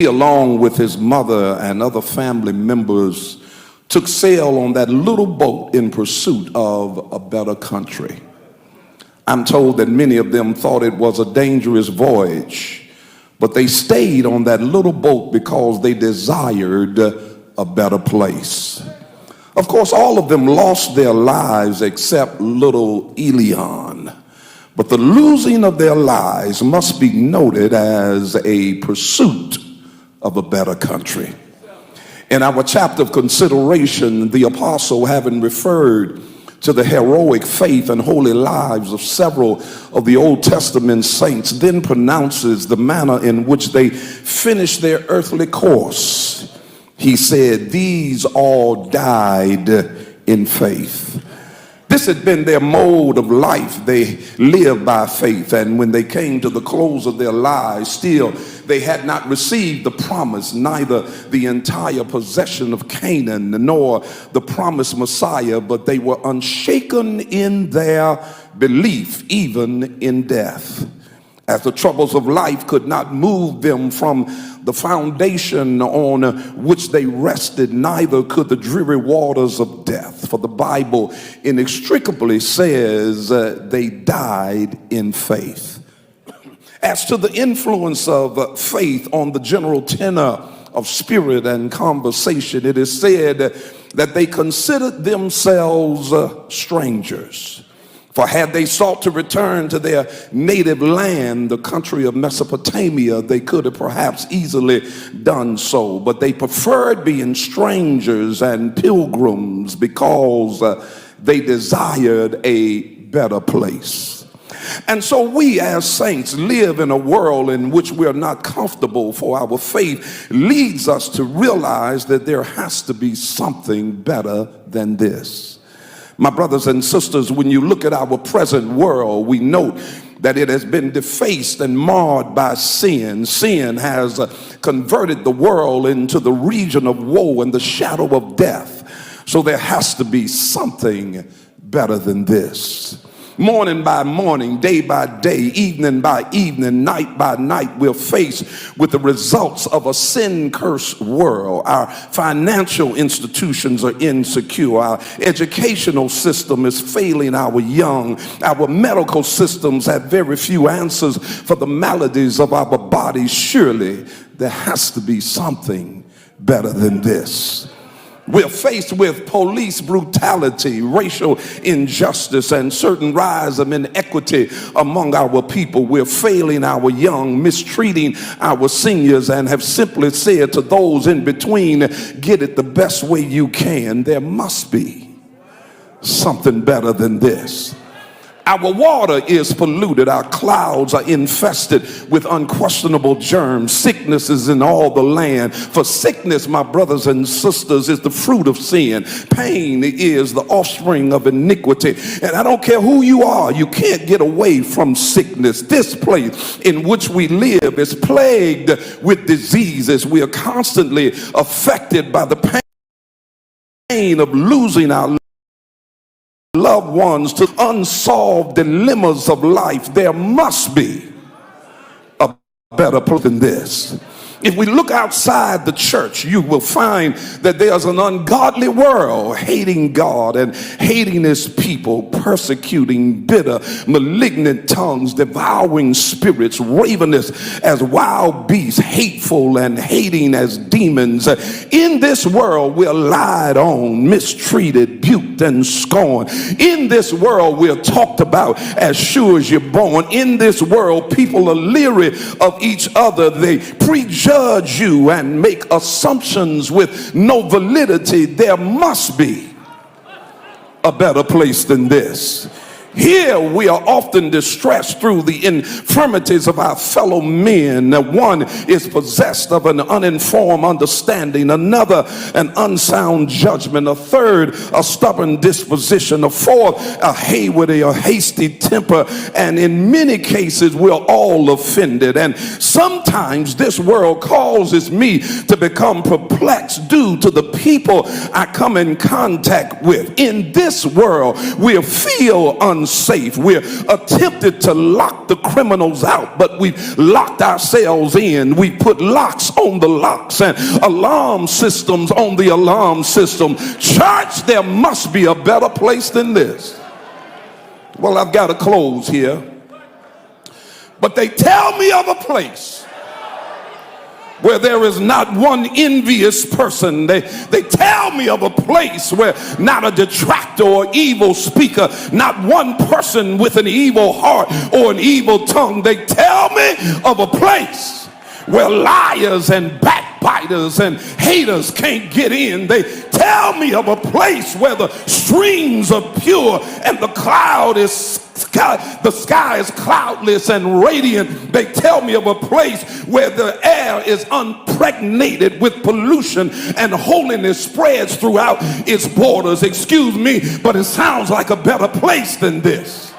along with his mother and other family members, took sail on that little boat in pursuit of a better country. I'm told that many of them thought it was a dangerous voyage, but they stayed on that little boat because they desired a better place. Of course, all of them lost their lives except little Elion. But the losing of their lives must be noted as a pursuit of a better country. In our chapter of consideration, the apostle, having referred to the heroic faith and holy lives of several of the Old Testament saints, then pronounces the manner in which they finished their earthly course. He said, "These all died in faith." This had been their mode of life. They lived by faith, and when they came to the close of their lives, still they had not received the promise, neither the entire possession of Canaan nor the promised Messiah, but they were unshaken in their belief, even in death. As the troubles of life could not move them from the foundation on which they rested, neither could the dreary waters of death. For the Bible inextricably says they died in faith. As to the influence of faith on the general tenor of spirit and conversation, it is said that they considered themselves strangers. For had they sought to return to their native land, the country of Mesopotamia, they could have perhaps easily done so. But they preferred being strangers and pilgrims because they desired a better place. And so we as saints live in a world in which we are not comfortable, for our faith leads us to realize that there has to be something better than this. My brothers and sisters, when you look at our present world, we note that it has been defaced and marred by sin. Sin has converted the world into the region of woe and the shadow of death. So there has to be something better than this. Morning by morning, day by day, evening by evening, night by night, we're faced with the results of a sin-cursed world. Our financial institutions are insecure. Our educational system is failing our young. Our medical systems have very few answers for the maladies of our bodies. Surely there has to be something better than this. We're faced with police brutality, racial injustice, and certain rise of inequity among our people. We're failing our young, mistreating our seniors, and have simply said to those in between, get it the best way you can. There must be something better than this. Our water is polluted. Our clouds are infested with unquestionable germs. Sickness is in all the land. For sickness, my brothers and sisters, is the fruit of sin. Pain is the offspring of iniquity. And I don't care who you are, you can't get away from sickness. This place in which we live is plagued with diseases. We are constantly affected by the pain of losing our loved ones to unsolved dilemmas of life. There must be a better place than this. If we look outside the church, you will find that there's an ungodly world hating God and hating his people, persecuting bitter, malignant tongues, devouring spirits, ravenous as wild beasts, hateful and hating as demons. In this world, we're lied on, mistreated, buked, and scorned. In this world, we're talked about as sure as you're born. In this world, people are leery of each other. They prejudge you and make assumptions with no validity. There must be a better place than this. Here we are often distressed through the infirmities of our fellow men. One is possessed of an uninformed understanding, another an unsound judgment, a third a stubborn disposition, a fourth a haywardy or hasty temper, and in many cases we're all offended. And sometimes this world causes me to become perplexed due to the people I come in contact with. In this world we feel unsafe. We're attempted to lock the criminals out, but we've locked ourselves in. We put locks on the locks and alarm systems on the alarm system. Church, there must be a better place than this. Well, I've got to close here. But they tell me of a place where there is not one envious person. They tell me of a place where not a detractor or evil speaker, not one person with an evil heart or an evil tongue. They tell me of a place where liars and backbiters and haters can't get in. They tell me of a place where the streams are pure and the sky is cloudless and radiant. They tell me of a place where the air is impregnated with pollution and holiness spreads throughout its borders. Excuse me, but it sounds like a better place than this.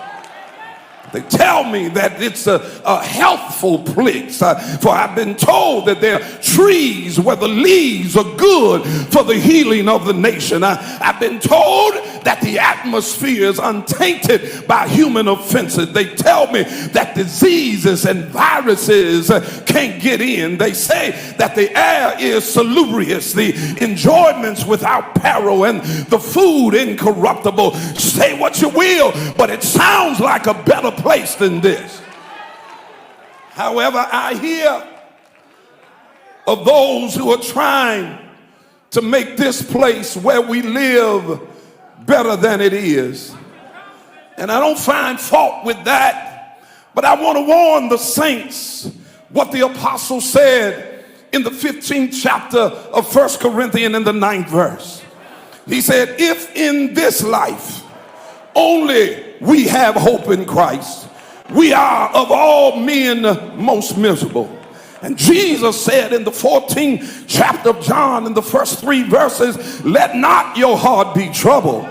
They tell me that it's a healthful place, for I've been told that there are trees where the leaves are good for the healing of the nation. I've been told that the atmosphere is untainted by human offenses. They tell me that diseases and viruses can't get in. They say that the air is salubrious, the enjoyments without peril, and the food incorruptible. Say what you will, but it sounds like a better place than this. However, I hear of those who are trying to make this place where we live better than it is. And I don't find fault with that, but I want to warn the saints what the apostle said in the 15th chapter of 1 Corinthians in the 9th verse. He said, if in this life only we have hope in Christ, we are of all men most miserable. And Jesus said in the 14th chapter of John, in the first 3 verses, let not your heart be troubled.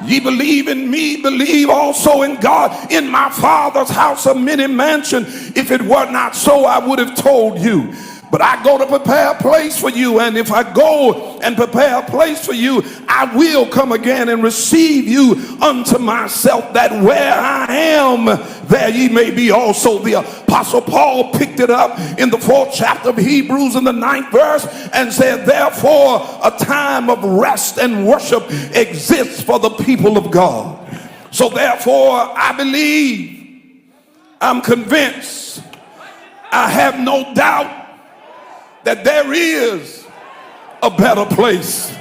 Ye believe in me, believe also in God. In my Father's house are many mansions. If it were not so, I would have told you. But I go to prepare a place for you, and if I go and prepare a place for you, I will come again and receive you unto myself, that where I am, there ye may be also. The apostle Paul picked it up in the 4th chapter of Hebrews in the 9th verse and said, therefore a time of rest and worship exists for the people of God. So therefore I believe, I'm convinced, I have no doubt that there is a better place.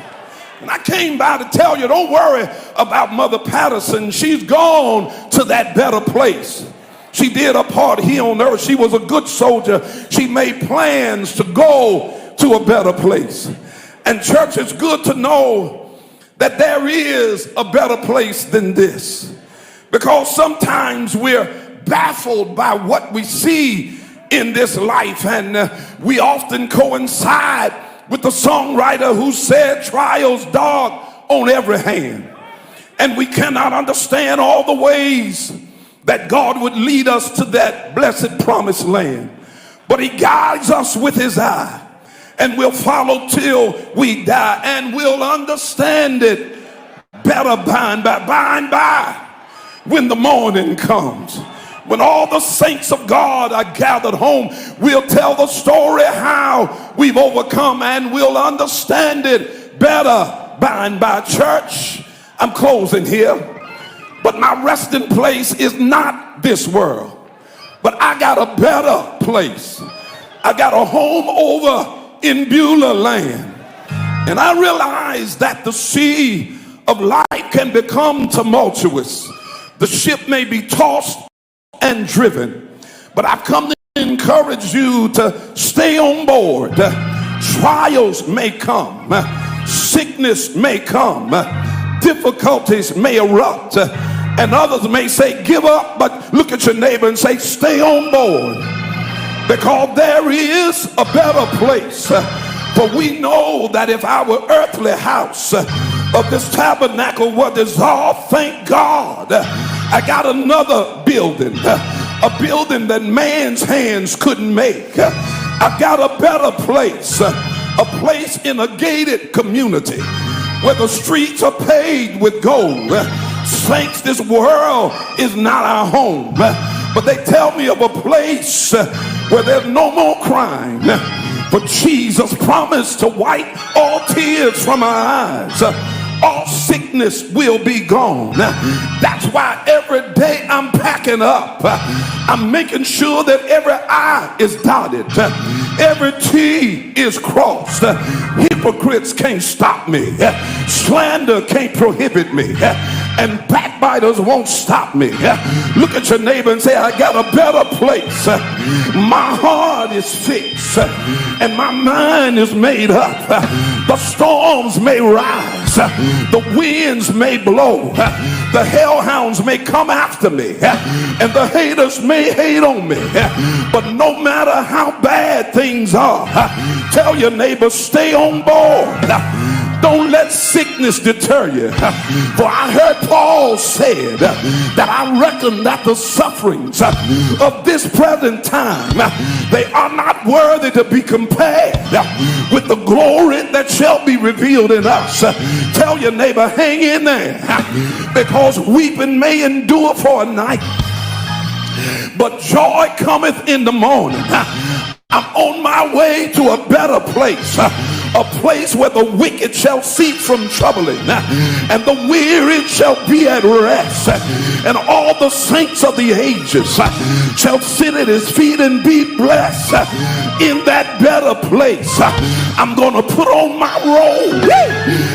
And I came by to tell you, don't worry about Mother Patterson. She's gone to that better place. She did her part here on earth. She was a good soldier. She made plans to go to a better place. And church, it's good to know that there is a better place than this. Because sometimes we're baffled by what we see in this life, and we often coincide with the songwriter who said trials dark on every hand, and we cannot understand all the ways that God would lead us to that blessed promised land, but he guides us with his eye, and we'll follow till we die, and we'll understand it better by and by when the morning comes. When all the saints of God are gathered home, we'll tell the story how we've overcome, and we'll understand it better by and by. Church, I'm closing here, but my resting place is not this world, but I got a better place. I got a home over in Beulah land, and I realize that the sea of life can become tumultuous. The ship may be tossed and driven, but I've come to encourage you to stay on board. Trials may come, sickness may come, difficulties may erupt, and others may say give up, but look at your neighbor and say stay on board, because there is a better place. For we know that if our earthly house of this tabernacle were dissolved, thank God I got another building, a building that man's hands couldn't make. I got a better place, a place in a gated community where the streets are paved with gold, Saints, this world is not our home, but they tell me of a place where there's no more crying. For Jesus promised to wipe all tears from our eyes. All sickness will be gone. That's why every day I'm packing up. I'm making sure that every I is dotted, every T is crossed. Hypocrites can't stop me. Slander can't prohibit me. And backbiters won't stop me. Look at your neighbor and say, I got a better place. My heart is fixed and my mind is made up. The storms may rise, the winds may blow, the hellhounds may come after me, and the haters may hate on me. But no matter how bad things are, tell your neighbor, stay on board. Don't let sickness deter you. For I heard Paul said that I reckon that the sufferings of this present time, they are not worthy to be compared with the glory that shall be revealed in us. Tell your neighbor, hang in there, because weeping may endure for a night, but joy cometh in the morning. I'm on my way to a better place, a place where the wicked shall cease from troubling, and the weary shall be at rest, and all the saints of the ages shall sit at his feet and be blessed. In that better place, I'm gonna put on my robe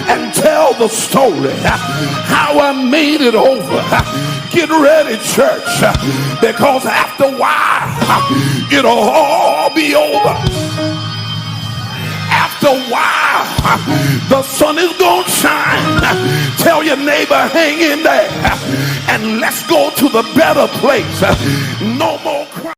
and tell the story how I made it over. Get ready, church, because after a while it'll all be over. After a while the sun is gonna shine. Tell your neighbor, hang in there, and let's go to the better place. No more crying.